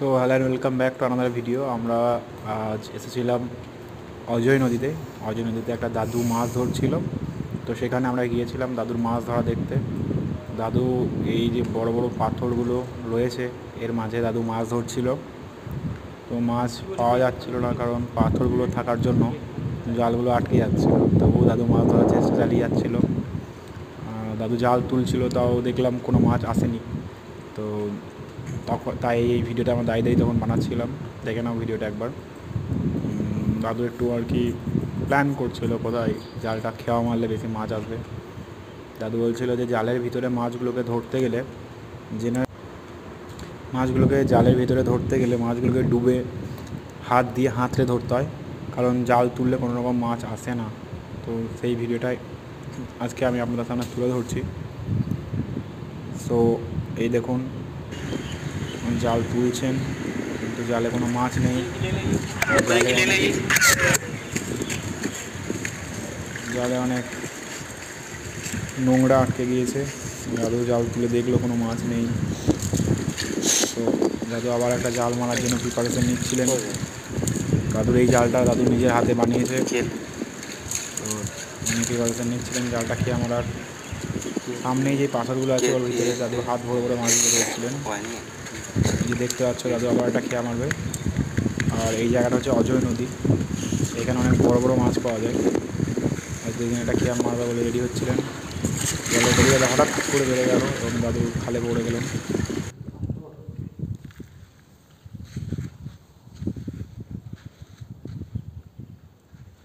So hello and welcome back to another video. আমরা আজ এসেছিলাম অজয় নদীতে। অজয় নদীতে একটা দাদু মাছ ধরছিল, তো সেখানে আমরা গিয়েছিলাম দাদুর মাছ ধরা দেখতে। দাদু এই যে বড় বড় পাথরগুলো রয়েছে এর মাঝে দাদু মাছ ধরছিল। তো মাছ পাওয়া যাচ্ছিল না, কারণ পাথরগুলো থাকার জন্য জালগুলো আটকে যাচ্ছিল। তবুও দাদু মাছ ধরার চেষ্টা চালিয়ে যাচ্ছিল। দাদু জাল তুলছিল, তাও দেখলাম কোনো মাছ আসেনি। তো তাই এই ভিডিওটা আমার দাঁড়িয়ে তখন বানাচ্ছিলাম। দেখে নাও ভিডিওটা একবার। দাদু একটু আর কি প্ল্যান করছিল কোথায় জালটা খেওয়া মারলে বেশি মাছ আসবে। দাদু বলছিল যে জালের ভিতরে মাছগুলোকে ধরতে গেলে জালের ভিতরে ধরতে গেলে মাছগুলোকে ডুবে হাত দিয়ে হাতড়ে ধরতে হয়, কারণ জাল তুললে কোনো রকম মাছ আসে না। তো সেই ভিডিওটাই আজকে আমি আপনাদের সামনে তুলে ধরছি। সো এই দেখুন, জাল তুলছেন কিন্তু জালে কোনো মাছ নেই। জালে অনেক নোংরা আটকে গিয়েছে। দাদু জাল তুলে দেখলো কোনো মাছ নেই। তো দাদু আবার একটা জাল মারার জন্য প্রিপারেশন নিচ্ছিলেন। দাদুর এই জালটা দাদু নিজের হাতে বানিয়েছে, তো উনি প্রিপারেশন নিচ্ছিলেন জালটা খেয়ে মারার। সামনেই যে পাথরগুলো আছে ওর ভিতরে দাদু হাত ভরে ভরে মাছগুলো ধরছিলেন। যে দেখতে পাচ্ছ দাদু আবার একটা খেয়া মারবে। আর এই জায়গাটা হচ্ছে অজয় নদী, এখানে অনেক বড় বড় মাছ পাওয়া যায়। আর দুদিন একটা খেয়া মারবে বলে রেডি হচ্ছিলেন। জলে বেরিয়ে হঠাৎ করে বেড়ে গেল এবং দাদু খালে পড়ে গেলেন।